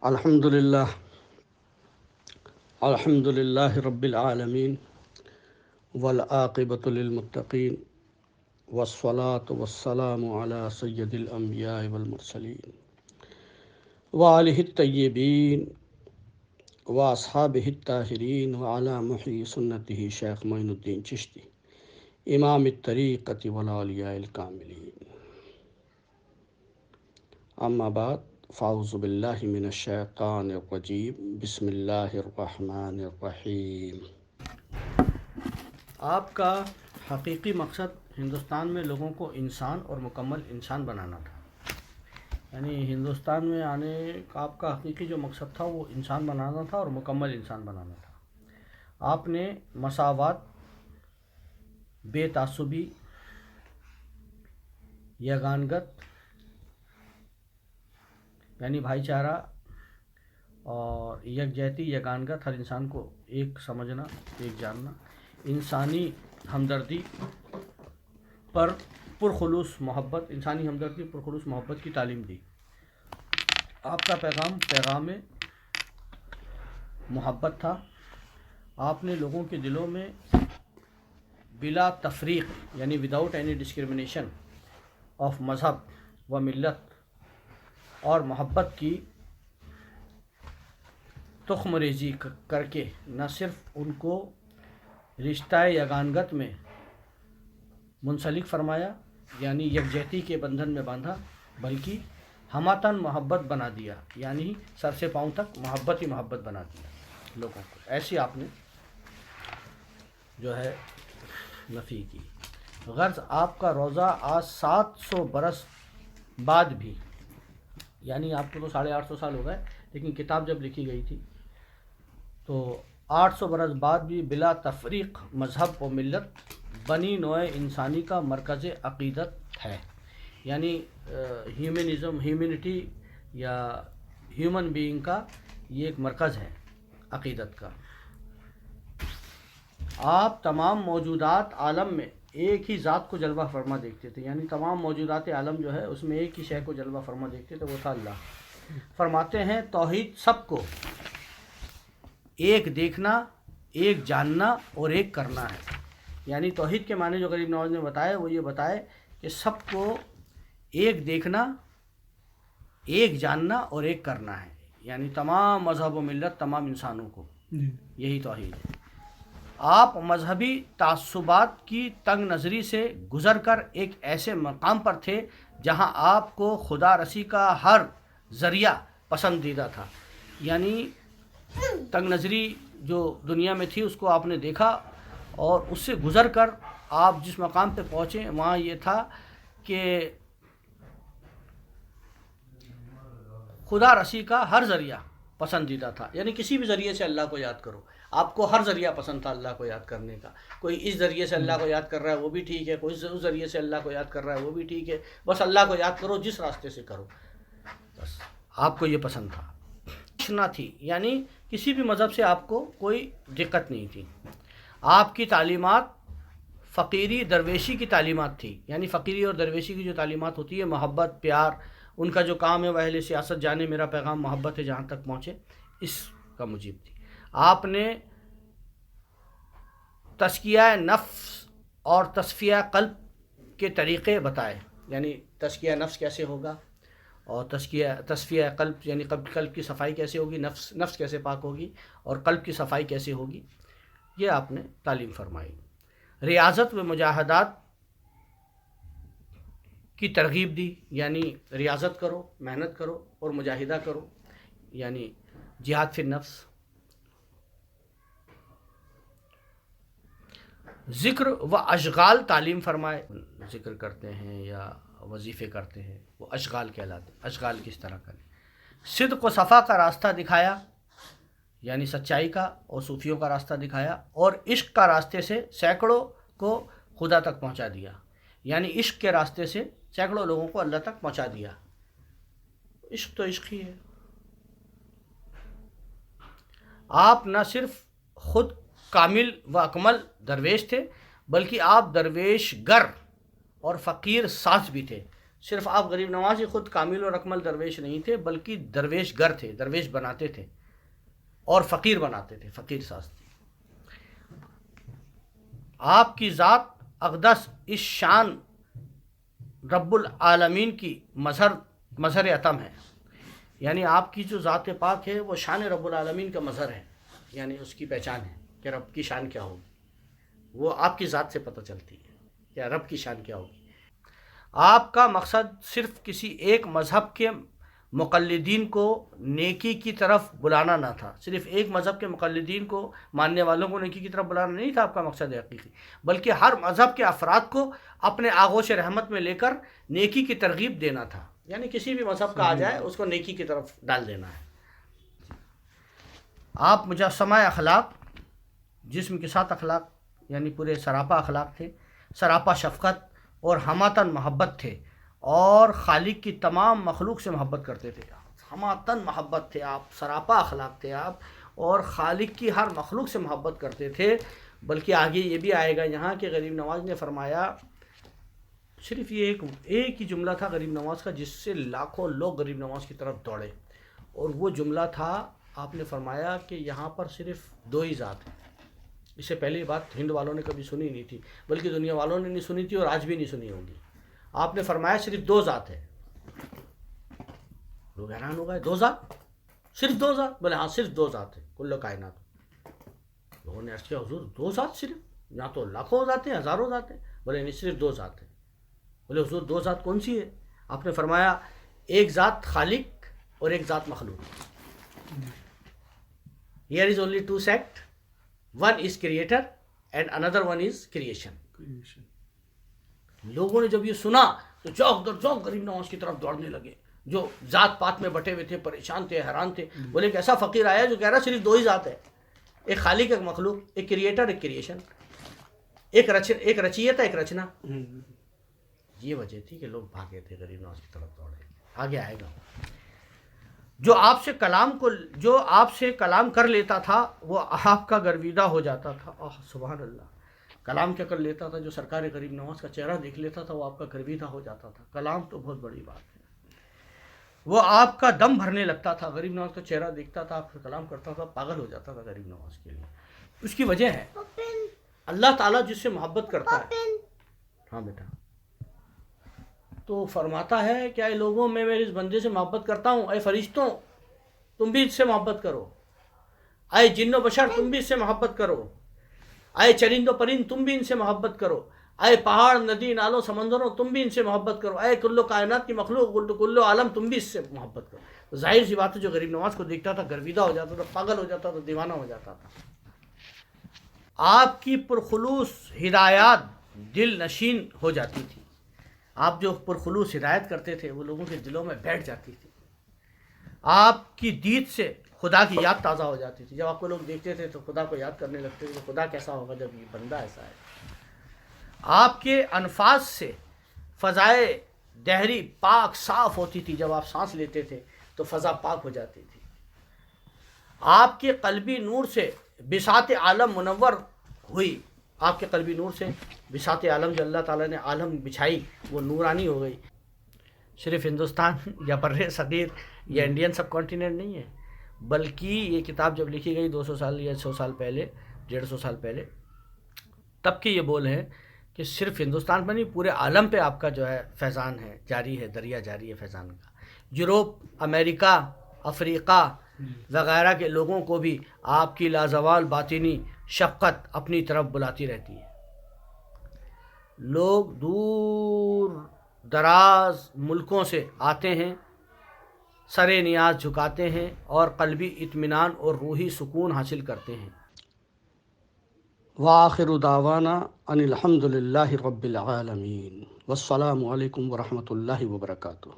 الحمد للہ رب العالمین والعاقبۃ للمتقین والصلاة والسلام علی سید الانبیاء والمرسلین وآلہ الطیبین واصحابہ الطاہرین وعلی محیی سنتہ شیخ معین الدین چشتی امام الطریقۃ والاولیاء الکاملین. اما بعد فاعوذ باللہ من الشیطان الرجیم بسم اللہ الرحمن الرحیم. آپ کا حقیقی مقصد ہندوستان میں لوگوں کو انسان اور مکمل انسان بنانا تھا. یعنی ہندوستان میں آنے کا آپ کا حقیقی جو مقصد تھا وہ انسان بنانا تھا اور مکمل انسان بنانا تھا. آپ نے مساوات، بے تعصبی، یگانگت یعنی بھائی چارہ اور یکجہتی، یگانگت، ہر انسان کو ایک سمجھنا، ایک جاننا، انسانی ہمدردی پر پرخلوص محبت، انسانی ہمدردی پرخلوص محبت کی تعلیم دی. آپ کا پیغام محبت تھا. آپ نے لوگوں کے دلوں میں بلا تفریق یعنی وداؤٹ اینی ڈسکرمنیشن آف مذہب و ملت اور محبت کی تخم ریزی کر کے نہ صرف ان کو رشتہ یگانگت میں منسلک فرمایا یعنی یکجہتی کے بندھن میں باندھا، بلکہ ہماتن محبت بنا دیا یعنی سر سے پاؤں تک محبت ہی محبت بنا دیا لوگوں کو. ایسی آپ نے جو ہے نفی کی. غرض آپ کا روزہ آج 700 برس بعد بھی، یعنی آپ کو تو 850 سال ہو گئے، لیکن کتاب جب لکھی گئی تھی تو 800 برس بعد بھی بلا تفریق مذہب و ملت بنی نوع انسانی کا مرکز عقیدت ہے. یعنی ہیومینٹی یا ہیومن بینگ کا یہ ایک مرکز ہے عقیدت کا. آپ تمام موجودات عالم میں ایک ہی ذات کو جلوہ فرما دیکھتے تھے. یعنی تمام موجودات عالم جو ہے اس میں ایک ہی شے کو جلوہ فرما دیکھتے تھے، وہ تھا اللہ. فرماتے ہیں توحید سب کو ایک دیکھنا، ایک جاننا اور ایک کرنا ہے. یعنی توحید کے معنی جو غریب نواز نے بتائے وہ یہ بتائے کہ سب کو ایک دیکھنا، ایک جاننا اور ایک کرنا ہے. یعنی تمام مذہب و ملت، تمام انسانوں کو، یہی توحید ہے. آپ مذہبی تعصبات کی تنگ نظری سے گزر کر ایک ایسے مقام پر تھے جہاں آپ کو خدا رسی کا ہر ذریعہ پسندیدہ تھا. یعنی تنگ نظری جو دنیا میں تھی اس کو آپ نے دیکھا اور اس سے گزر کر آپ جس مقام پہ پہنچے وہاں یہ تھا کہ خدا رسی کا ہر ذریعہ پسندیدہ تھا. یعنی کسی بھی ذریعے سے اللہ کو یاد کرو. آپ کو ہر ذریعہ پسند تھا اللہ کو یاد کرنے کا. کوئی اس ذریعے سے اللہ کو یاد کر رہا ہے وہ بھی ٹھیک ہے، کوئی اس ذریعے سے اللہ کو یاد کر رہا ہے وہ بھی ٹھیک ہے. بس اللہ کو یاد کرو جس راستے سے کرو، بس آپ کو یہ پسند تھا. نہ تھی یعنی کسی بھی مذہب سے آپ کو کوئی دقت نہیں تھی. آپ کی تعلیمات فقیری درویشی کی تعلیمات تھی. یعنی فقیری اور درویشی کی جو تعلیمات ہوتی ہے، محبت، پیار، ان کا جو کام ہے وہ اہل سیاست جانے میرا پیغام محبت ہے جہاں تک پہنچے، اس کا مجیب تھی. آپ نے تزکیہ نفس اور تصفیہ قلب کے طریقے بتائے. یعنی تزکیہ نفس کیسے ہوگا اور تصفیہ قلب یعنی قلب کی صفائی کیسے ہوگی، نفس کیسے پاک ہوگی اور قلب کی صفائی کیسے ہوگی، یہ آپ نے تعلیم فرمائی. ریاضت و مجاہدات کی ترغیب دی. یعنی ریاضت کرو، محنت کرو اور مجاہدہ کرو، یعنی جہاد فی النفس. ذکر و اشغال تعلیم فرمائے. ذکر کرتے ہیں یا وظیفے کرتے ہیں وہ اشغال کہلاتے ہیں. اشغال کس طرح کریں. صدق و صفا کا راستہ دکھایا، یعنی سچائی کا اور صوفیوں کا راستہ دکھایا، اور عشق کا راستے سے سینکڑوں کو خدا تک پہنچا دیا. یعنی عشق کے راستے سے سینکڑوں لوگوں کو اللہ تک پہنچا دیا. عشق تو عشق ہی ہے. آپ نہ صرف خود کامل و اکمل درویش تھے بلکہ آپ درویش گر اور فقیر ساز بھی تھے. صرف آپ غریب نواز ہی خود کامل اور اکمل درویش نہیں تھے، بلکہ درویش گر تھے، درویش بناتے تھے اور فقیر بناتے تھے، فقیر ساز تھے۔ آپ کی ذات اقدس اس شان رب العالمین کی مظہر عتم ہے، یعنی آپ کی جو ذات پاک ہے وہ شان رب العالمین کا مظہر ہے، یعنی اس کی پہچان ہے کہ رب کی شان کیا ہوگی، وہ آپ کی ذات سے پتہ چلتی ہے کہ رب کی شان کیا ہوگی۔ آپ کا مقصد صرف کسی ایک مذہب کے مقلدین کو نیکی کی طرف بلانا نہ تھا، صرف ایک مذہب کے مقلدین کو، ماننے والوں کو نیکی کی طرف بلانا نہیں تھا آپ کا مقصد حقیقی، بلکہ ہر مذہب کے افراد کو اپنے آغوش رحمت میں لے کر نیکی کی ترغیب دینا تھا، یعنی کسی بھی مذہب کا آ جائے اس کو نیکی کی طرف ڈال دینا ہے۔ آپ مجسمہ اخلاق، جسم کے ساتھ اخلاق یعنی پورے سراپا اخلاق تھے، سراپا شفقت اور ہماتن محبت تھے، اور خالق کی تمام مخلوق سے محبت کرتے تھے۔ ہماتن محبت تھے آپ، سراپا اخلاق تھے آپ، اور خالق کی ہر مخلوق سے محبت کرتے تھے۔ بلکہ آگے یہ بھی آئے گا یہاں کہ غریب نواز نے فرمایا، صرف یہ ایک ہی جملہ تھا غریب نواز کا جس سے لاکھوں لوگ غریب نواز کی طرف دوڑے، اور وہ جملہ تھا، آپ نے فرمایا کہ یہاں پر صرف دو ہی ذات ہیں۔ اس سے پہلے یہ بات ہند والوں نے کبھی سنی نہیں تھی، بلکہ دنیا والوں نے نہیں سنی تھی اور آج بھی نہیں سنی ہوگی۔ آپ نے فرمایا صرف دو ذات ہے۔ لوگ حیران ہو گئے، دو ذات؟ صرف دو ذات؟ بولے ہاں صرف دو ذات ہے کل کائنات۔ لوگوں نے عرض کیا حضور دو ذات صرف؟ یہاں تو لاکھوں ذات ہیں، ہزاروں ذات ہیں۔ بولے نہیں، صرف دو ذات ہیں۔ بولے حضور دو ذات کون سی ہے؟ آپ نے فرمایا ایک ذات خالق اور ایک ذات مخلوق۔ Here is only two sect. One is creator and another one is creation. لوگوں نے جب یہ سنا تو چوک در چوک غریب نواز کی طرف دوڑنے لگے، جو ذات پات میں بٹے ہوئے تھے، پریشان تھے، حیران تھے۔ بولے ایک ایسا فقیر آیا جو کہہ رہا صرف دو ہی ذات ہے، ایک خالق ایک مخلوق، ایک کریٹر ایک کریشن، ایک رچیت ایک رچنا۔ یہ وجہ تھی کہ لوگ بھاگے تھے، غریب نواز کی طرف دوڑے۔ آگے آئے گا، جو آپ سے کلام کر لیتا تھا وہ آپ کا گرویدہ ہو جاتا تھا۔ سبحان اللہ، کلام کیا کر لیتا تھا؟ جو سرکار غریب نواز کا چہرہ دیکھ لیتا تھا وہ آپ کا گرویدہ ہو جاتا تھا۔ کلام تو بہت بڑی بات ہے، وہ آپ کا دم بھرنے لگتا تھا۔ غریب نواز کا چہرہ دیکھتا تھا، آپ سے کلام کرتا تھا، پاگل ہو جاتا تھا غریب نواز کے لیے۔ اس کی وجہ ہے اللہ تعالیٰ جس سے محبت کرتا ہے، ہاں بیٹا، تو فرماتا ہے کہ اے لوگوں، میں میرے اس بندے سے محبت کرتا ہوں، اے فرشتوں تم بھی اس سے محبت کرو، اے جن و بشر تم بھی اس سے محبت کرو، اے چرند و پرند تم بھی ان سے محبت کرو، اے پہاڑ ندی نالوں سمندروں تم بھی ان سے محبت کرو، اے کلو کائنات کی مخلوق کلو عالم تم بھی اس سے محبت کرو۔ تو ظاہر سی بات ہے جو غریب نواز کو دیکھتا تھا گرویدہ ہو جاتا تھا، پاگل ہو جاتا تھا، دیوانہ ہو جاتا تھا۔ آپ کی پرخلوص ہدایات دل نشین ہو جاتی تھی، آپ جو پرخلوص ہدایت کرتے تھے وہ لوگوں کے دلوں میں بیٹھ جاتی تھی۔ آپ کی دید سے خدا کی یاد تازہ ہو جاتی تھی، جب آپ کو لوگ دیکھتے تھے تو خدا کو یاد کرنے لگتے تھے، خدا کیسا ہوگا جب یہ بندہ ایسا ہے۔ آپ کے انفاس سے فضائے دہری پاک صاف ہوتی تھی، جب آپ سانس لیتے تھے تو فضا پاک ہو جاتی تھی۔ آپ کے قلبی نور سے بساط عالم منور ہوئی، آپ کے قلبی نور سے بساط عالم جو اللہ تعالیٰ نے عالم بچھائی وہ نورانی ہو گئی۔ صرف ہندوستان یا بر صغیر یا انڈین سب کانٹیننٹ نہیں ہے، بلکہ یہ کتاب جب لکھی گئی 200 سال یا 100 سال پہلے، 150 سال پہلے، تب کے یہ بول ہیں کہ صرف ہندوستان پر نہیں پورے عالم پہ آپ کا جو ہے فیضان ہے، جاری ہے، دریا جاری ہے فیضان کا۔ یوروپ، امریکہ، افریقہ وغیرہ کے لوگوں کو بھی آپ کی لازوال باطنی شفقت اپنی طرف بلاتی رہتی ہے۔ لوگ دور دراز ملکوں سے آتے ہیں، سر نیاز جھکاتے ہیں اور قلبی اطمینان اور روحی سکون حاصل کرتے ہیں۔ وآخر دعوانا ان الحمد للہ رب العالمین، والسلام علیکم ورحمۃ اللہ وبرکاتہ۔